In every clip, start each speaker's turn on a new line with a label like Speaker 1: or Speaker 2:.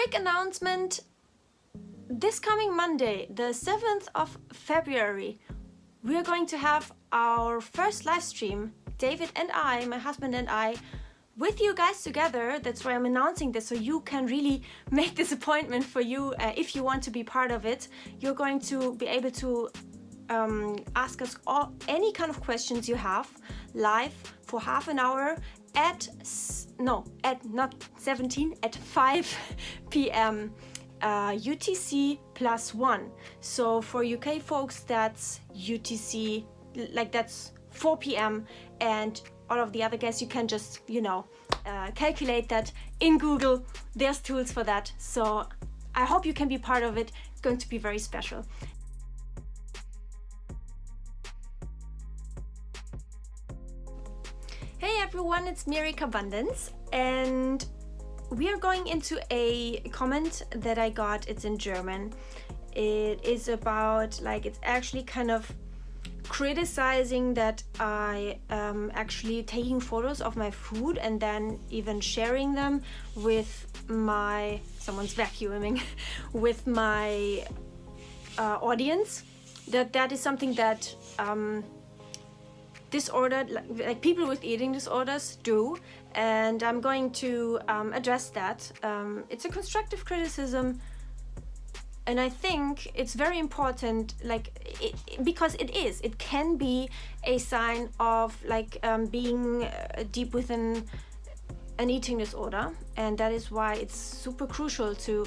Speaker 1: quick announcement. This coming Monday, the 7th of February, we are going to have our first live stream, David and I, my husband and I, with you guys together. That's why I'm announcing this, so you can really make this appointment for you if you want to be part of it. You're going to be able to ask us any kind of questions you have live for half an hour at 5 p.m. UTC +1. So for UK folks, that's UTC, like that's 4 p.m. and all of the other guys, you can just, calculate that in Google. There's tools for that. So I hope you can be part of it. It's going to be very special. Hey everyone, it's Miri Carbundance, and we are going into a comment that I got. It's in German. It is about, it's actually kind of criticizing that I actually taking photos of my food and then even sharing them with someone's vacuuming, with my audience. That is something that disordered, like people with eating disorders do, and I'm going to address that. It's a constructive criticism, and I think it's very important, because it can be a sign of being deep within an eating disorder, and that is why it's super crucial to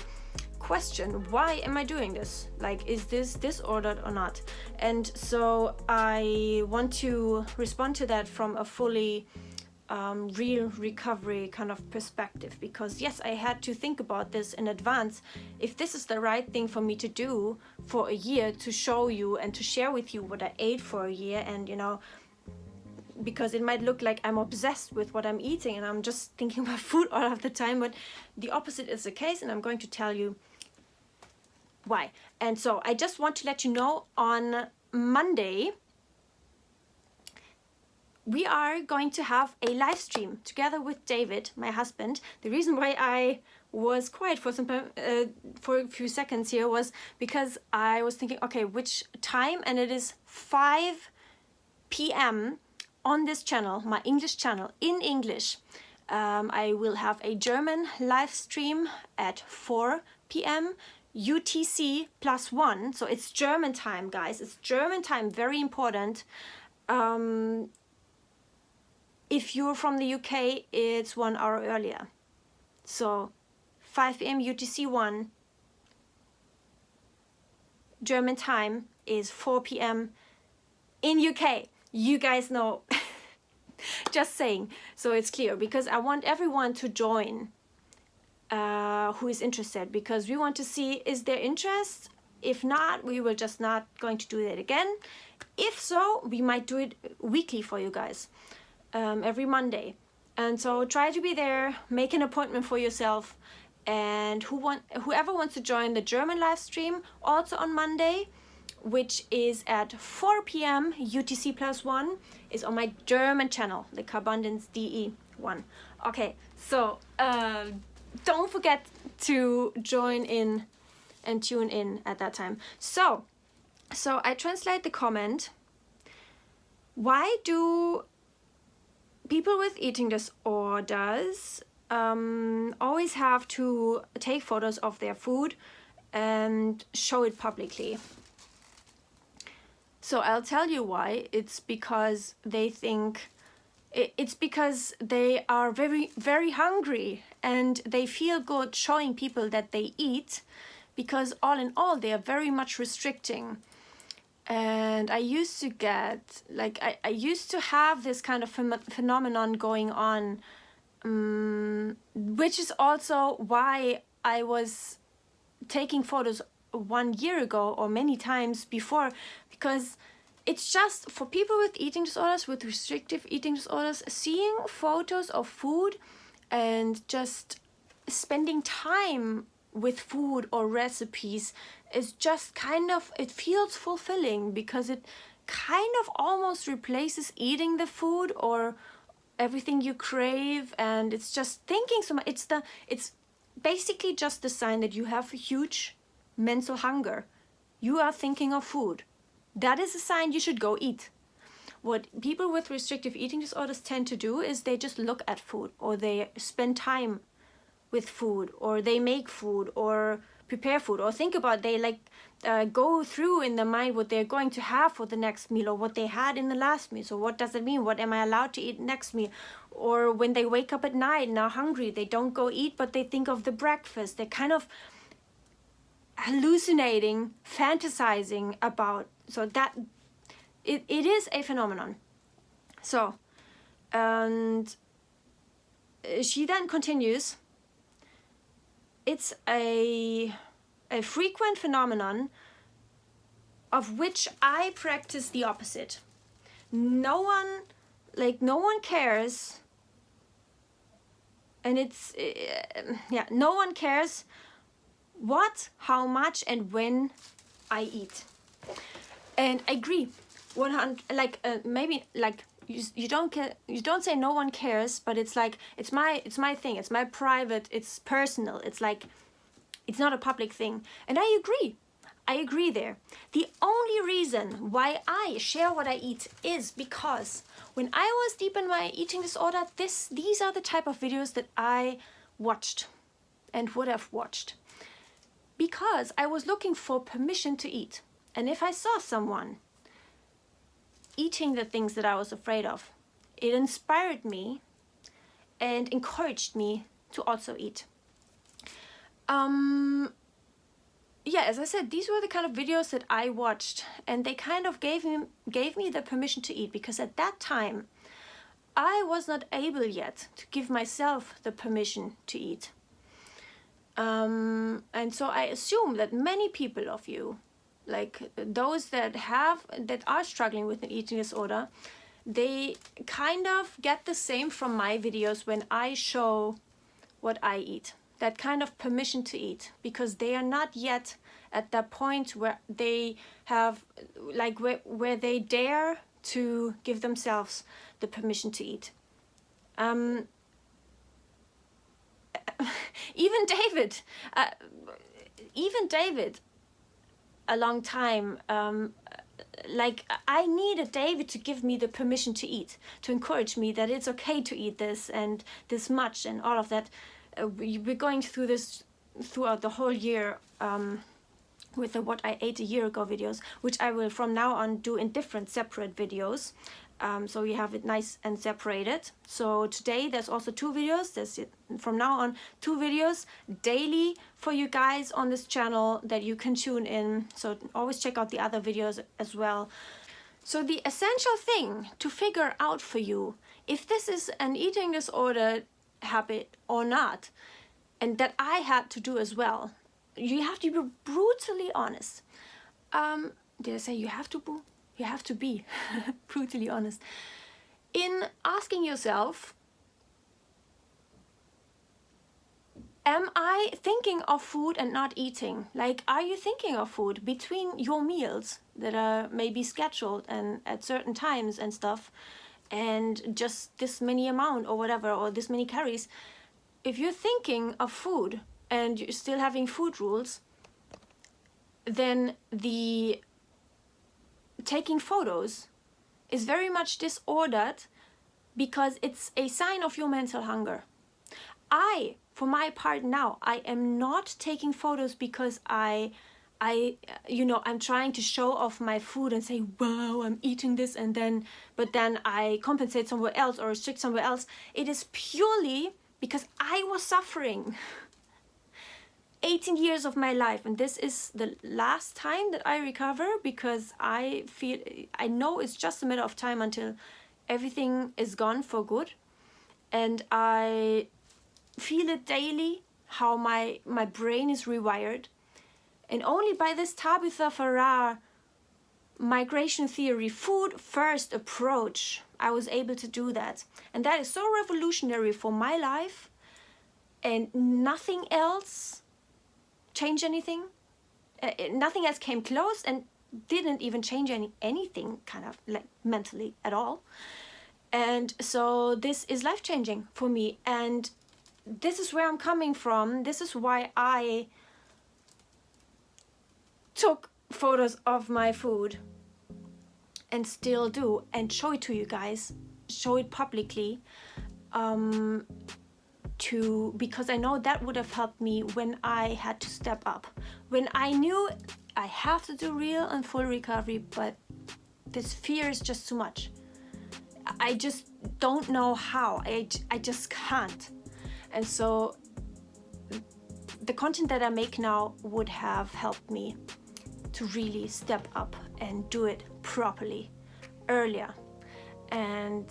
Speaker 1: question, why am I doing this? Is this disordered or not? And so I want to respond to that from a fully real recovery kind of perspective, because yes, I had to think about this in advance, if this is the right thing for me to do for a year, to show you and to share with you what I ate for a year. And because it might look like I'm obsessed with what I'm eating and I'm just thinking about food all of the time, but the opposite is the case, and I'm going to tell you why. And so I just want to let you know, on Monday we are going to have a live stream together with David, my husband. The reason why I was quiet for a few seconds here was because I was thinking, okay, which time? And it is 5 p.m. on this channel, my English channel, in English. I will have a German live stream at 4 p.m. UTC +1. So it's German time, guys. It's German time, very important. If you're from the UK, it's 1 hour earlier. So 5 p.m. UTC 1, German time is 4 p.m. in UK. You guys know, just saying, so it's clear, because I want everyone to join who is interested, because we want to see, is there interest? If not, we will just not going to do that again. If so, we might do it weekly for you guys, every Monday. And so try to be there, make an appointment for yourself, and whoever wants to join the German live stream also on Monday, which is at 4 p.m. UTC +1, is on my German channel, the Carbundance DE one. Okay, so don't forget to join in and tune in at that time. So I translate the comment. Why do people with eating disorders always have to take photos of their food and show it publicly? So I'll tell you why. It's because they think it's because they are very, very hungry, and they feel good showing people that they eat, because all in all they are very much restricting. And I used to get, I used to have this kind of phenomenon going on, which is also why I was taking photos 1 year ago or many times before, because it's just for people with eating disorders, with restrictive eating disorders, seeing photos of food and just spending time with food or recipes is just it feels fulfilling, because it kind of almost replaces eating the food or everything you crave, and it's just thinking so much. It's basically just a sign that you have a huge mental hunger. You are thinking of food. That is a sign you should go eat. What people with restrictive eating disorders tend to do is they just look at food, or they spend time with food, or they make food, or prepare food, or think about, they like go through in their mind what they're going to have for the next meal, or what they had in the last meal. So what does it mean? What am I allowed to eat next meal? Or when they wake up at night and are hungry, they don't go eat, but they think of the breakfast. They're kind of hallucinating, fantasizing about, so that it is a phenomenon. So, and she then continues, it's a frequent phenomenon of which I practice the opposite. No one cares, and it's no one cares what, how much, and when I eat. And I agree, 100. Maybe like you don't care, you don't say no one cares, but it's like it's my thing, it's my private, it's personal, it's like it's not a public thing. And I agree there. The only reason why I share what I eat is because when I was deep in my eating disorder, these are the type of videos that I watched and would have watched, because I was looking for permission to eat. And if I saw someone eating the things that I was afraid of, it inspired me and encouraged me to also eat. Yeah, as I said, these were the kind of videos that I watched, and they kind of gave me the permission to eat, because at that time I was not able yet to give myself the permission to eat. And so I assume that many people of you, like those that are struggling with an eating disorder, they kind of get the same from my videos when I show what I eat. That kind of permission to eat, because they are not yet at that point where they have, like, where they dare to give themselves the permission to eat. Even David, a long time, like I needed David to give me the permission to eat, to encourage me that it's okay to eat this and this much and all of that. We're going through this throughout the whole year with the What I Ate a Year Ago videos, which I will from now on do in different separate videos. So you have it nice and separated. So today there's also 2 videos. There's from now on 2 videos daily for you guys on this channel that you can tune in. So always check out the other videos as well. So the essential thing to figure out for you if this is an eating disorder habit or not, and that I had to do as well, you have to be brutally honest. Did I say you have to be? You have to be brutally honest in asking yourself, am I thinking of food and not eating? Like, are you thinking of food between your meals that are maybe scheduled and at certain times and stuff, and just this many amount or whatever, or this many calories? If you're thinking of food and you're still having food rules, then the taking photos is very much disordered, because it's a sign of your mental hunger. For my part now, I am not taking photos because I'm trying to show off my food and say, wow, I'm eating this, but then I compensate somewhere else or restrict somewhere else. It is purely because I was suffering 18 years of my life, and this is the last time that I recover, because I know it's just a matter of time until everything is gone for good. And I feel it daily, how my brain is rewired. And only by this Tabitha Farrar migration theory, food first approach, I was able to do that. And that is so revolutionary for my life, and nothing else change anything. Nothing else came close, and didn't even change anything kind of like mentally at all. And so this is life-changing for me. And this is where I'm coming from. This is why I took photos of my food and still do, and show it to you guys, show it publicly, because I know that would have helped me when I had to step up, when I knew I have to do real and full recovery, but this fear is just too much. I just don't know how. I just can't. And so the content that I make now would have helped me to really step up and do it properly earlier. And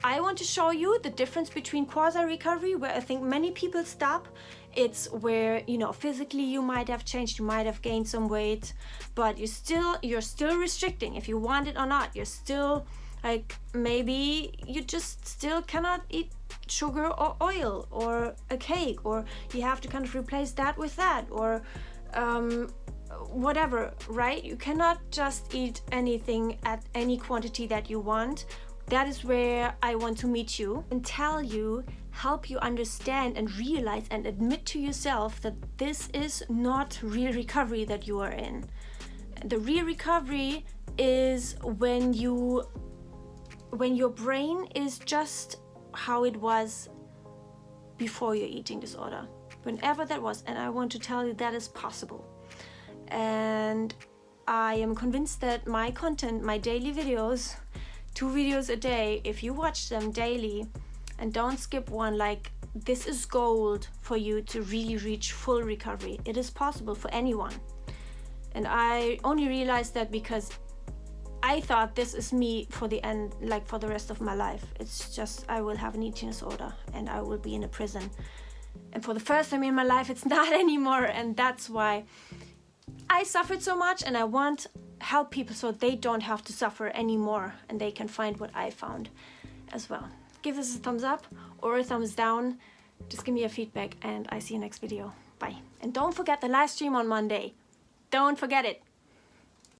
Speaker 1: I want to show you the difference between quasi recovery, where I think many people stop. It's where, you know, physically you might have changed, you might have gained some weight, but you're still restricting if you want it or not. You're still, like, maybe you just still cannot eat sugar or oil or a cake, or you have to kind of replace that with that, or whatever, right? You cannot just eat anything at any quantity that you want. That is where I want to meet you and tell you, help you understand and realize and admit to yourself that this is not real recovery that you are in. The real recovery is when your brain is just how it was before your eating disorder, whenever that was. And I want to tell you that is possible. And I am convinced that my content, my daily videos, 2 videos a day, if you watch them daily and don't skip one, like, this is gold for you to really reach full recovery. It is possible for anyone. And I only realized that because I thought this is me for the end, like for the rest of my life. It's just, I will have an eating disorder and I will be in a prison. And for the first time in my life, it's not anymore. And that's why I suffered so much, and I want help people so they don't have to suffer anymore and they can find what I found as well. Give this a thumbs up or a thumbs down. Just give me a feedback, and I see you next video. Bye. And don't forget the live stream on Monday. Don't forget it.